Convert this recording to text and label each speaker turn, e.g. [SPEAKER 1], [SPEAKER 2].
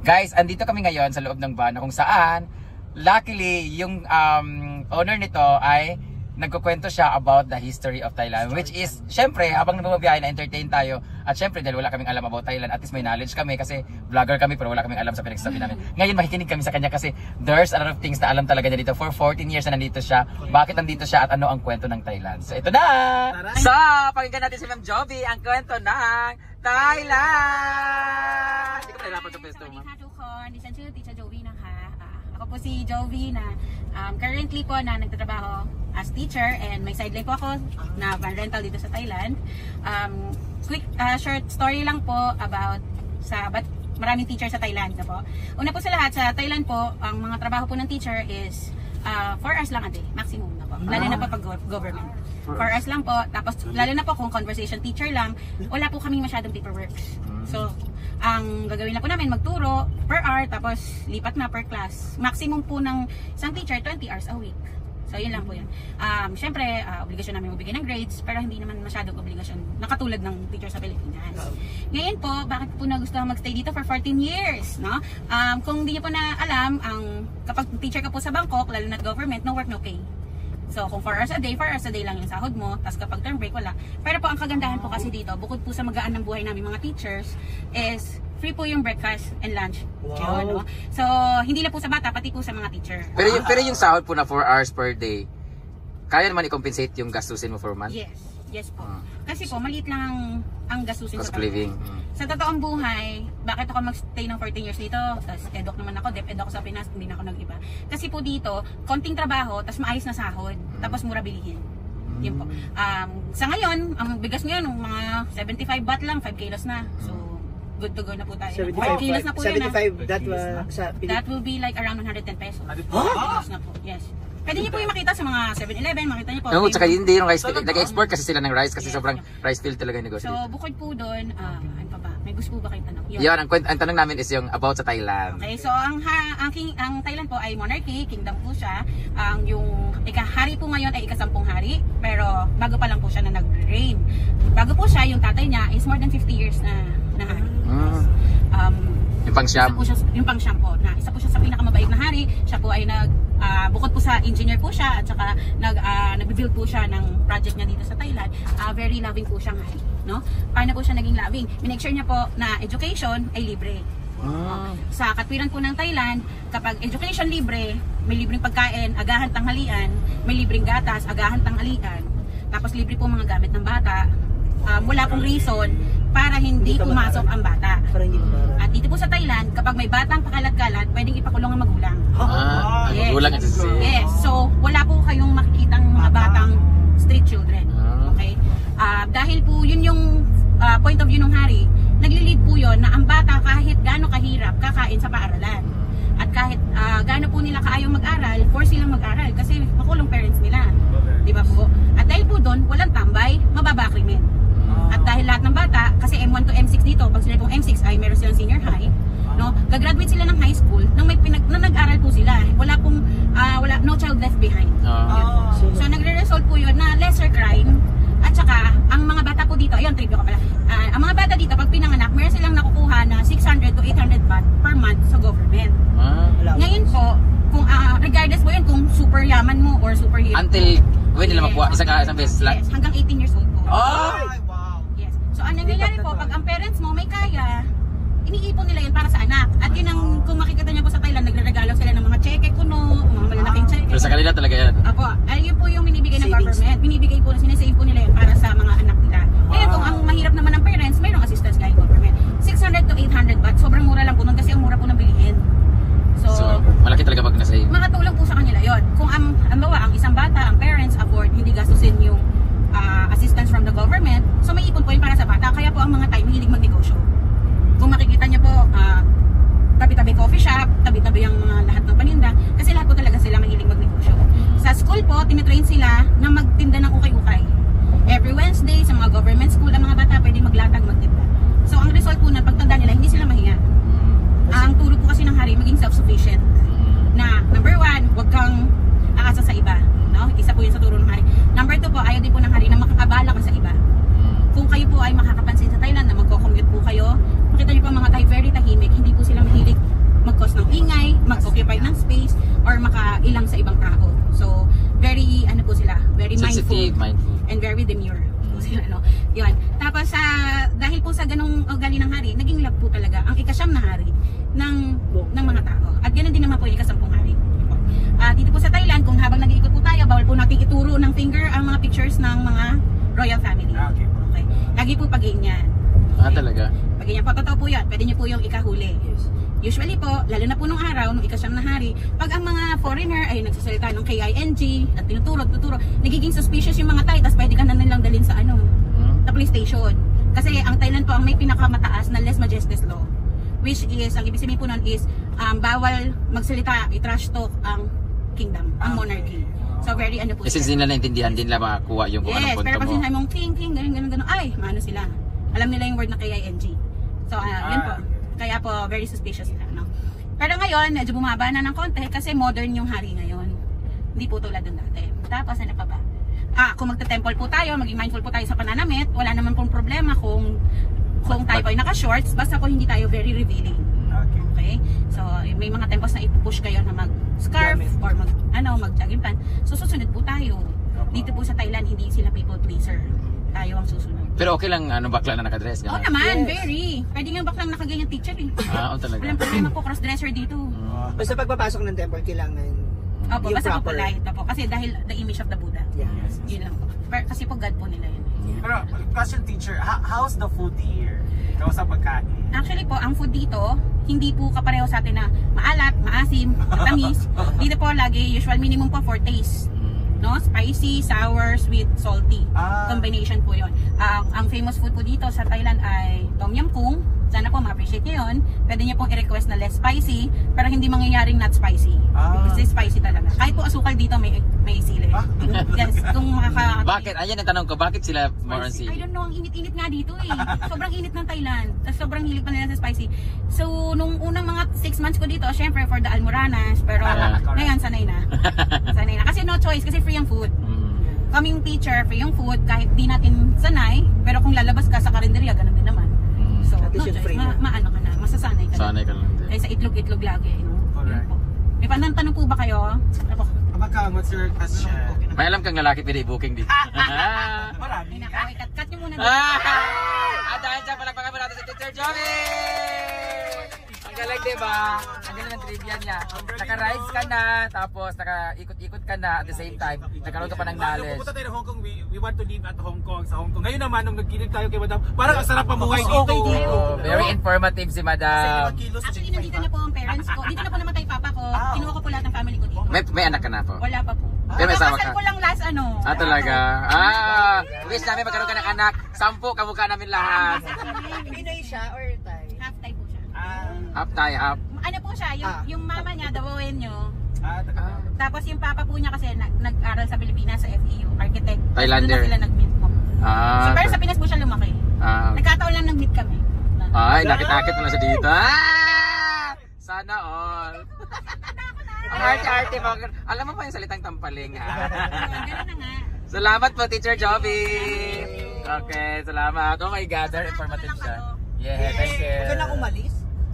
[SPEAKER 1] Guys, andito kami ngayon sa loob ng van kung saan luckily yung owner nito ay nagkukwento siya about the history of Thailand, which is syempre habang nagbabiyahe na entertain tayo at syempre dahil wala kaming alam about Thailand, at least may knowledge kami kasi vlogger kami pero wala kaming alam sa pinagsasabi namin. Ngayon makikinig kami sa kanya kasi there's a lot of things na alam talaga niya dito. For 14 years na nandito siya, bakit nandito siya at ano ang kwento ng Thailand. So ito na! So, pakinggan natin si Ma'am Jovi ang kwento ng Thailand! Hindi ko nahirapan sa pwesto, Ma'am.
[SPEAKER 2] ทุกคนดิฉันชื่อติชโจวีนะคะako po si Jovi na currently po na nagtatrabaho as teacher and may sideline po ako na van rental dito sa Thailand. Quick short story lang po about ba't maraming teacher sa Thailand na po. Una po sa lahat, sa Thailand po, ang mga trabaho po ng teacher is 4 hours lang a day, maximum na po. Lalo na po pag government. 4 hours lang po, tapos lalo na po kung conversation teacher lang, wala po kaming masyadong paperwork. So, ang gagawin na po namin, magturo per hour, tapos lipat na per class. Maximum po ng isang teacher, 20 hours a week. So, yun lang po yun. Siyempre, obligasyon namin magbigay ng grades, pero hindi naman masyadong obligasyon na katulad ng teacher sa Pilipinas. Ngayon po, bakit po nagustuhan magstay dito for 14 years? No? Kung hindi niyo po na alam, kapag teacher ka po sa Bangkok, lalo na government, no work, no pay. So, kung 4 hours a day, 4 hours a day lang yung sahod mo, tapos kapag term break, wala. Pero po, ang kagandahan po kasi dito, bukod po sa magaan ng buhay namin mga teachers, is free po yung breakfast and lunch. Wow. No? So, hindi lang po sa bata, pati po sa mga teacher.
[SPEAKER 1] Pero yung sahod po na 4 hours per day, kaya naman i-compensate yung gastusin mo for a month?
[SPEAKER 2] Yes po. Kasi po, maliit lang ang gastusin
[SPEAKER 1] cost
[SPEAKER 2] sa
[SPEAKER 1] of living.
[SPEAKER 2] Sa totoong buhay, bakit ako mag-stay ng 14 years dito? Tapos edok naman ako, DepEd ako sa Pinas, hindi na ako nag-iba. Kasi po dito, konting trabaho, tapos maayos na sahod, tapos mura bilihin. Yun po. Sa ngayon, ang bigas ngayon, mga 75 baht lang, 5 kilos na. So, good to go na po tayo. 5 kilos na po
[SPEAKER 3] 75,
[SPEAKER 2] that will be like around 110 pesos. 5 kilos na po, yes. Pwede niyo po yung makita sa mga 7-Eleven, makita niyo po.
[SPEAKER 1] No, tsaka hindi yung rice field. Nag-export kasi sila ng rice kasi sobrang rice field talaga yung negosyo.
[SPEAKER 2] So, bukod po doon, ano pa ba? May gusto po ba kayong tanong?
[SPEAKER 1] Yun, ang tanong namin is yung about sa Thailand.
[SPEAKER 2] Okay, so ang Thailand po ay monarchy, kingdom po siya. Yung ikahari po ngayon ay ika-10 hari, pero bago pa lang po siya na nag-reign. Bago po siya, yung tatay niya is more than 50 years na hari.
[SPEAKER 1] Yung pang-siyam?
[SPEAKER 2] Yung pang-siyam po. Isa po siya sa pinakamabait na hari. Siya po ay bukod po sa engineer po siya at saka nag-build po siya ng project niya dito sa Thailand. Very loving po siyang hari. No? Paano po siya naging loving? Minake sure niya po na education ay libre. Sa katwiran po ng Thailand, kapag education libre, may libreng pagkain, agahan tanghalian, may libreng gatas, agahan tanghalian, tapos libre po mga gamit ng bata. Wala pong reason para hindi pumasok ang bata. At dito po sa Thailand, kapag may batang pakalat-kalat, pwedeng ipakulong ang magulang.
[SPEAKER 1] Yes. Magulang ito siya.
[SPEAKER 2] Yes. So, wala po kayong makikitang mga batang street children. Okay? Dahil po yun yung point of view ng hari, naglilid po yun na ang bata kahit gaano kahirap kakain sa paaralan. At kahit gaano po nila kaayong mag-aral, force silang mag-aral kasi makulong parents nila. Di ba po? At dahil po doon, walang tambay, mababa krimen. At dahil lahat ng bata, kasi M1 to M6 dito, pag sila pong M6 ay meron silang senior high, no? Gagraduate sila ng high school nang nag-aral po sila. No child left behind. So nagre-result po yun na lesser crime. At saka, ang mga bata po dito, ayun, trivia ko pala. Ang mga bata dito, pag pinanganak, meron silang nakukuha na 600 to 800 baht per month sa government. Ngayon po, kung regardless po yun, kung super yaman mo or super hero.
[SPEAKER 1] Until, when nila makuha? Isang beses lang?
[SPEAKER 2] Yes, hanggang 18 years old po.
[SPEAKER 3] Wow!
[SPEAKER 2] Yes. So, ang nangyayari po, pag ang parents mo may kaya, iniipon nila yun para sa anak. At yun ang, kung makikita niyo po sa Thailand, nagre-regalo sila ng mga cheque kuno, mga malalaking cheque.
[SPEAKER 1] Pero sa kanila talaga yan?
[SPEAKER 2] Apo, ayun po yung binibigay ng government. Binibigay po, sinesave po nila yun para sa mga anak nila. Ngayon, kung ang mahirap naman ng parents, mayroong assistance gaya government. 600 to 800 baht, sobrang mura lang po nun kasi ang mura po ng bilihin.
[SPEAKER 1] So malaki talaga pag nasa-save.
[SPEAKER 2] Makatulong po sa kanila yun. Kung ang isang bata, ang parents afford, hindi gastusin yung assistance from the government, so may ipon po yun para sa bata. Kaya po ang mga Thai mahilig magnegosyo. Kung makikita niyo po, tabi-tabi coffee shop, tabi-tabi ang mga lahat ng paninda, kasi lahat po talaga sila mahilig magnegosyo. Sa school po, tinitrain sila na magtinda ng ukay-ukay. Every Wednesday, sa mga government school, ang mga bata pwede maglatag, magtinda. So ang result po na pagtanda nila, hindi sila mahiya. Ang turo po kasi ng hari, maging self-sufficient. Na, number 1, huwag kang aasa sa iba. No? Isa po yun sa turo ng hari. Number 2 po, ayaw din po ng hari na makakabala ka sa iba. Kung kayo po ay makakapansin sa Thailand na magko-commute po kayo, makita niyo po mga Thai very tahimik, hindi po sila mahilig or makailang sa ibang tao. So, very, ano po sila, very
[SPEAKER 1] Sensitive, mindful.
[SPEAKER 2] and very demure. Po sila, no? Yun. Tapos, dahil po sa ganong ugali ng hari, naging love po talaga ang ikasyam na hari ng mga tao. At ganoon din naman po yung ikasampung hari. Dito po sa Thailand, kung habang nag-iikot po tayo, bawal po natin ituro ng finger ang mga pictures ng mga royal family.
[SPEAKER 3] Okay.
[SPEAKER 2] Okay. Lagi po pag-ganyan.
[SPEAKER 1] Talaga?
[SPEAKER 2] Pag-ganyan po, totoo po yan. Pwede nyo po yung ikahuli. Usually po, lalo na po nung araw, nung ikasyam na hari, pag ang mga foreigner ay nagsasalita ng KING at tuturo, nagiging suspicious yung mga Thai, tapos pwede ka na nilang dalhin sa sa police station. Kasi ang Thailand po ang may pinakamataas na less majestic law. Which is, ang ibig sabihin po nun is, bawal magsalita, i-trash talk ang kingdom, ang monarchy. So very po.
[SPEAKER 1] Since nila naintindihan din nila makakuha yung kung anong punto
[SPEAKER 2] pero pag
[SPEAKER 1] mo.
[SPEAKER 2] sinabi mong king, ganun, ay, maano sila. Alam nila yung word na KING. So, yun po. Kaya po, very suspicious sila, no? Pero ngayon, medyo bumaba na ng konti kasi modern yung hari ngayon. Hindi po tulad ng dati. Tapos, ano pa ba? Kung magta-temple po tayo, maging mindful po tayo sa pananamit, wala naman pong problema kung tayo po ay naka-shorts, basta po hindi tayo very revealing. Okay? So, may mga tempos na ipupush kayo na mag-scarf or mag-jogging pant. So, susunod po tayo. Dito po sa Thailand, hindi sila people pleaser. Tayo ang susunod.
[SPEAKER 1] Pero okay lang bakla na nakadress ka
[SPEAKER 2] Oo naman, very. Pwede nga baklang nakaganyan teacher eh.
[SPEAKER 1] Talaga.
[SPEAKER 2] Walang problema po, cross-dresser dito.
[SPEAKER 3] Basta pagpapasok ng temple, kailangan
[SPEAKER 2] Opo,
[SPEAKER 3] yung
[SPEAKER 2] basta po
[SPEAKER 3] proper.
[SPEAKER 2] polite po. Kasi dahil the image of the Buddha.
[SPEAKER 3] Yes.
[SPEAKER 2] Yun lang po. Kasi po God po nila yun.
[SPEAKER 4] Pero, question teacher, how's the food here? Ikaw sa pagkain?
[SPEAKER 2] Actually po, ang food dito, hindi po kapareho sa atin na maalat, maasim, matamis. Dito po lagi, usual minimum po 4 tastes. No? Spicy, sour, sweet, salty. Combination po yun. Ang famous food po dito sa Thailand ay Tom Yum Kung. Sana po ma-appreciate nyo yun. Pwede nyo pong i-request na less spicy, pero hindi mangyayaring not spicy. Kasi spicy talaga. Kahit po asukal dito may sili. Yes, kung
[SPEAKER 1] Bakit? Ayan ang tanong ko, bakit sila more on
[SPEAKER 2] I
[SPEAKER 1] sili?
[SPEAKER 2] don't know, ang init-init nga dito eh. Sobrang init ng Thailand. Tapos sobrang hilig pa nila sa spicy. So, nung unang mga 6 months ko dito, syempre for the almoranas, pero ngayon sanay na. Sanay na. Kasi no choice, kasi free ang food. Kaming teacher, free yung food, kahit di natin sanay, pero kung lalabas ka sa karinderya, ganun din naman. So,
[SPEAKER 3] At
[SPEAKER 2] no
[SPEAKER 3] least yung
[SPEAKER 2] choice,
[SPEAKER 3] free na.
[SPEAKER 2] maano ka na, masasanay ka na.
[SPEAKER 1] Sanay ka lang din.
[SPEAKER 2] Kaysa itlog-itlog lagi. No?
[SPEAKER 4] Correct.
[SPEAKER 2] May tanong po ba kayo?
[SPEAKER 4] Abaka, what's your question?
[SPEAKER 1] May alam kang lalaki pwede i-booking dito.
[SPEAKER 4] Marami.
[SPEAKER 2] Cut nyo muna.
[SPEAKER 1] Dahil dyan, palagpakan mo natin si Teacher Joey! Ang galing, diba? Ang galing ng trivia niya. Naka-rides ka na, tapos naka-ikot-ikot ka na at the same time, nagkaroon ka pa ng knowledge.
[SPEAKER 4] Pupunta tayo ng Hong Kong, we want to live at Hong Kong, sa Hong Kong. Ngayon naman, nung nagkinig tayo kay Madam, parang ang sarap pamuhay dito.
[SPEAKER 1] Oh, very informative si Madam.
[SPEAKER 2] Actually, nandito na po ang parents ko. Dito na po namatay papa ko. Kinuha ko po lahat ng family ko dito.
[SPEAKER 1] May anak ka na po?
[SPEAKER 2] Wala pa po.
[SPEAKER 1] Pero may asawa ka?
[SPEAKER 2] Kakasal ko lang last
[SPEAKER 1] Talaga? Wish namin magkaroon ka ng anak. 10 kamukha namin lahat.
[SPEAKER 3] Pinoy siya or Thai?
[SPEAKER 2] Half Thai po siya.
[SPEAKER 1] Half Thai, half.
[SPEAKER 2] Ano po siya, yung mama niya, Dawoenyo. Tapos yung papa po niya kasi nag-aral sa Pilipinas sa FEU, architect.
[SPEAKER 1] Thailander.
[SPEAKER 2] Doon na sila nag-meet po. So, pero sa Pinas po siya lumaki. Nagkataon lang nag-meet kami.
[SPEAKER 1] Ay, nakit-nakit mo na siya dito. Sana all. Ang arte-arte mo. Alam mo pa yung salitang tampaling, ha?
[SPEAKER 2] Ganun na nga.
[SPEAKER 1] Salamat po, Teacher Joby. Okay, salamat. Oh my God, very informative siya. Yeah, thank you.
[SPEAKER 3] Huwag ka na umalis.